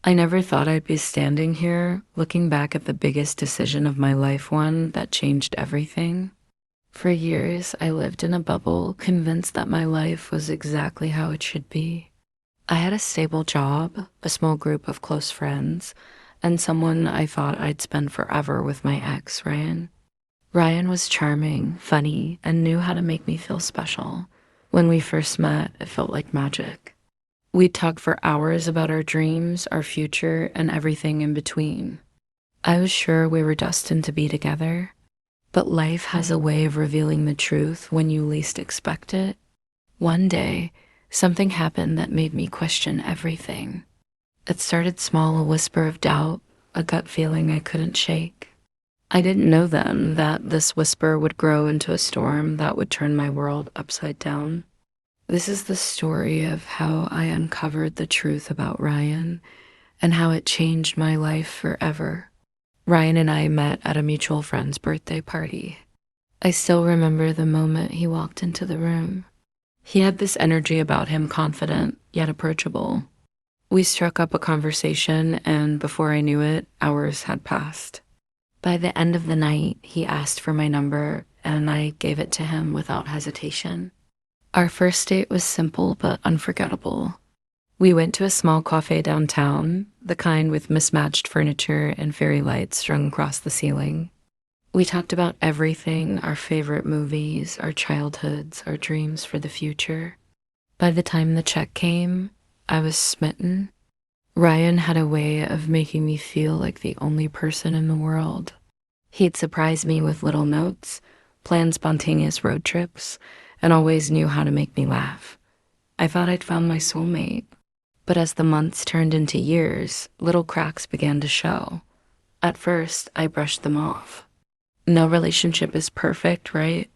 I never thought I'd be standing here, looking back at the biggest decision of my life, one that changed everything. For years, I lived in a bubble, convinced that my life was exactly how it should be. I had a stable job, a small group of close friends, and someone I thought I'd spend forever with my ex, Ryan. Ryan was charming, funny, and knew how to make me feel special. When we first met, it felt like magic. We'd talk for hours about our dreams, our future, and everything in between. I was sure we were destined to be together, but life has a way of revealing the truth when you least expect it. One day, something happened that made me question everything. It started small, a whisper of doubt, a gut feeling I couldn't shake. I didn't know then that this whisper would grow into a storm that would turn my world upside down. This is the story of how I uncovered the truth about Ryan and how it changed my life forever. Ryan and I met at a mutual friend's birthday party. I still remember the moment he walked into the room. He had this energy about him, confident yet approachable. We struck up a conversation, and before I knew it, hours had passed. By the end of the night, he asked for my number, and I gave it to him without hesitation. Our first date was simple but unforgettable. We went to a small cafe downtown, the kind with mismatched furniture and fairy lights strung across the ceiling. We talked about everything, our favorite movies, our childhoods, our dreams for the future. By the time the check came, I was smitten. Ryan had a way of making me feel like the only person in the world. He'd surprise me with little notes, plan spontaneous road trips, and always knew how to make me laugh. I thought I'd found my soulmate, but as the months turned into years, little cracks began to show. At first, I brushed them off. No relationship is perfect, right?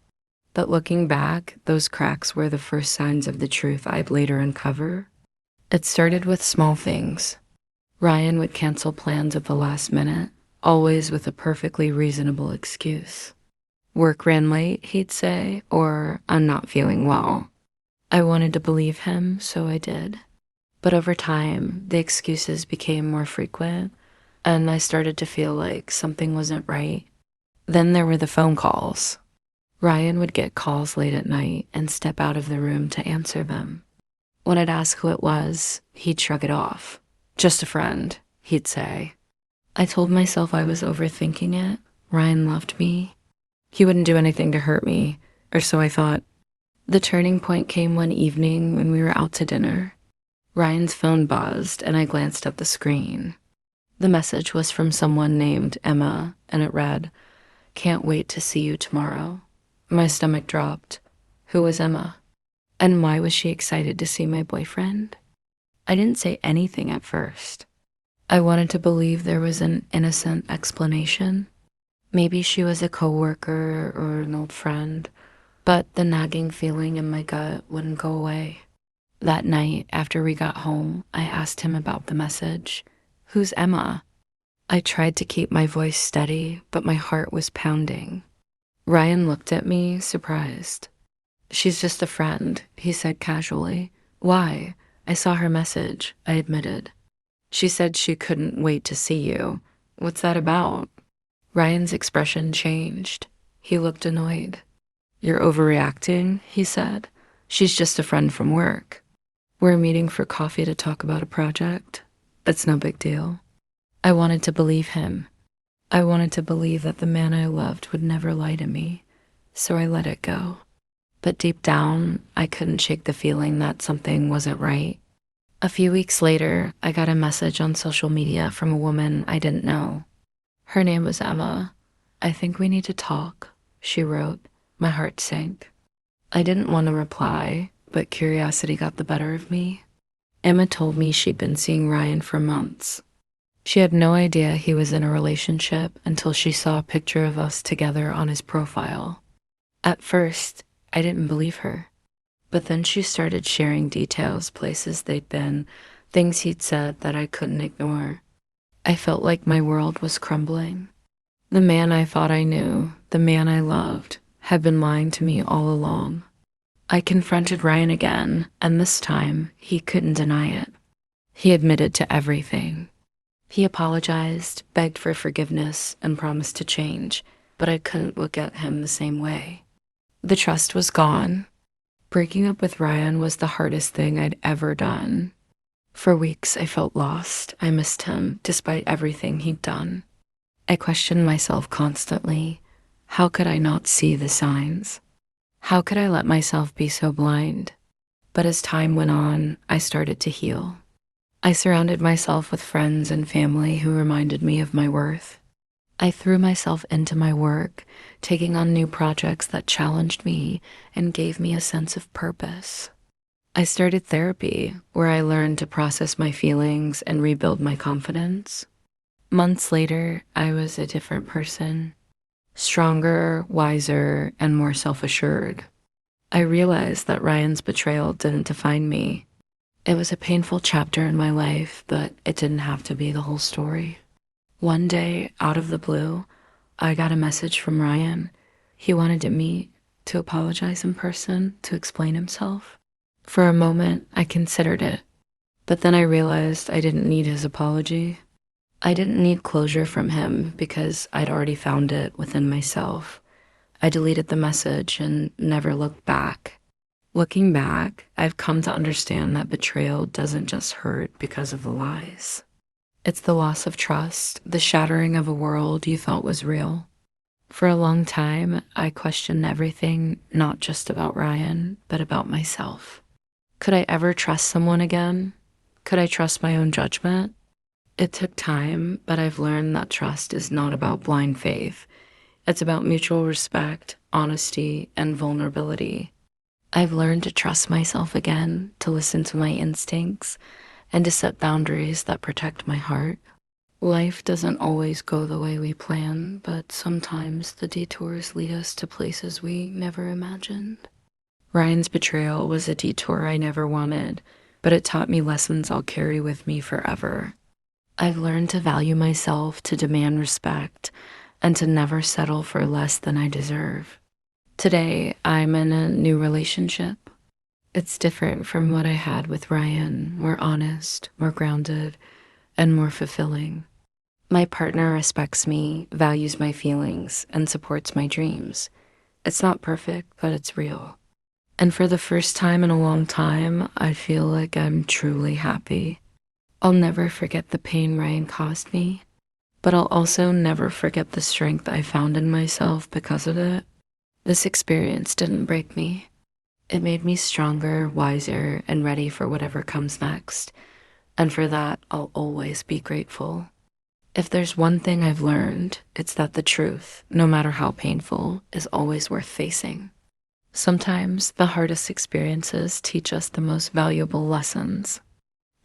But looking back, those cracks were the first signs of the truth I'd later uncover. It started with small things. Ryan would cancel plans at the last minute, always with a perfectly reasonable excuse. Work ran late, he'd say, or I'm not feeling well. I wanted to believe him, so I did. But over time, the excuses became more frequent, and I started to feel like something wasn't right. Then there were the phone calls. Ryan would get calls late at night and step out of the room to answer them. When I'd ask who it was, he'd shrug it off. Just a friend, he'd say. I told myself I was overthinking it. Ryan loved me. He wouldn't do anything to hurt me, or so I thought. The turning point came one evening when we were out to dinner. Ryan's phone buzzed, and I glanced at the screen. The message was from someone named Emma, and it read, "Can't wait to see you tomorrow." My stomach dropped. Who was Emma? And why was she excited to see my boyfriend? I didn't say anything at first. I wanted to believe there was an innocent explanation. Maybe she was a coworker or an old friend, but the nagging feeling in my gut wouldn't go away. That night, after we got home, I asked him about the message. Who's Emma? I tried to keep my voice steady, but my heart was pounding. Ryan looked at me, surprised. She's just a friend, he said casually. Why? I saw her message, I admitted. She said she couldn't wait to see you. What's that about? Ryan's expression changed. He looked annoyed. You're overreacting, he said. She's just a friend from work. We're meeting for coffee to talk about a project. It's no big deal. I wanted to believe him. I wanted to believe that the man I loved would never lie to me, so I let it go. But deep down, I couldn't shake the feeling that something wasn't right. A few weeks later, I got a message on social media from a woman I didn't know. Her name was Emma. I think we need to talk, she wrote. My heart sank. I didn't want to reply, but curiosity got the better of me. Emma told me she'd been seeing Ryan for months. She had no idea he was in a relationship until she saw a picture of us together on his profile. At first, I didn't believe her. But then she started sharing details, places they'd been, things he'd said that I couldn't ignore. I felt like my world was crumbling. The man I thought I knew, the man I loved, had been lying to me all along. I confronted Ryan again, and this time he couldn't deny it. He admitted to everything. He apologized, begged for forgiveness, and promised to change, but I couldn't look at him the same way. The trust was gone. Breaking up with Ryan was the hardest thing I'd ever done. For weeks, I felt lost. I missed him, despite everything he'd done. I questioned myself constantly. How could I not see the signs? How could I let myself be so blind? But as time went on, I started to heal. I surrounded myself with friends and family who reminded me of my worth. I threw myself into my work, taking on new projects that challenged me and gave me a sense of purpose. I started therapy, where I learned to process my feelings and rebuild my confidence. Months later, I was a different person, stronger, wiser, and more self-assured. I realized that Ryan's betrayal didn't define me. It was a painful chapter in my life, but it didn't have to be the whole story. One day, out of the blue, I got a message from Ryan. He wanted to meet, to apologize in person, to explain himself. For a moment, I considered it, but then I realized I didn't need his apology. I didn't need closure from him because I'd already found it within myself. I deleted the message and never looked back. Looking back, I've come to understand that betrayal doesn't just hurt because of the lies. It's the loss of trust, the shattering of a world you thought was real. For a long time, I questioned everything, not just about Ryan, but about myself. Could I ever trust someone again? Could I trust my own judgment? It took time, but I've learned that trust is not about blind faith. It's about mutual respect, honesty, and vulnerability. I've learned to trust myself again, to listen to my instincts, and to set boundaries that protect my heart. Life doesn't always go the way we plan, but sometimes the detours lead us to places we never imagined. Ryan's betrayal was a detour I never wanted, but it taught me lessons I'll carry with me forever. I've learned to value myself, to demand respect, and to never settle for less than I deserve. Today, I'm in a new relationship. It's different from what I had with Ryan, more honest, more grounded, and more fulfilling. My partner respects me, values my feelings, and supports my dreams. It's not perfect, but it's real. And for the first time in a long time, I feel like I'm truly happy. I'll never forget the pain Ryan caused me, but I'll also never forget the strength I found in myself because of it. This experience didn't break me. It made me stronger, wiser, and ready for whatever comes next. And for that, I'll always be grateful. If there's one thing I've learned, it's that the truth, no matter how painful, is always worth facing. Sometimes the hardest experiences teach us the most valuable lessons.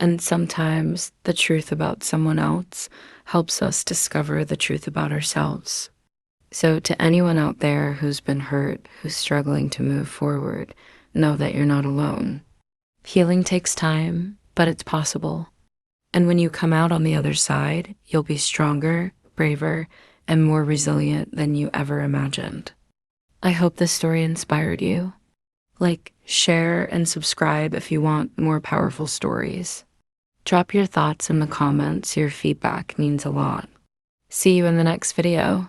And sometimes the truth about someone else helps us discover the truth about ourselves. So to anyone out there who's been hurt, who's struggling to move forward, know that you're not alone. Healing takes time, but it's possible. And when you come out on the other side, you'll be stronger, braver, and more resilient than you ever imagined. I hope this story inspired you. Like, share, and subscribe if you want more powerful stories. Drop your thoughts in the comments. Your feedback means a lot. See you in the next video.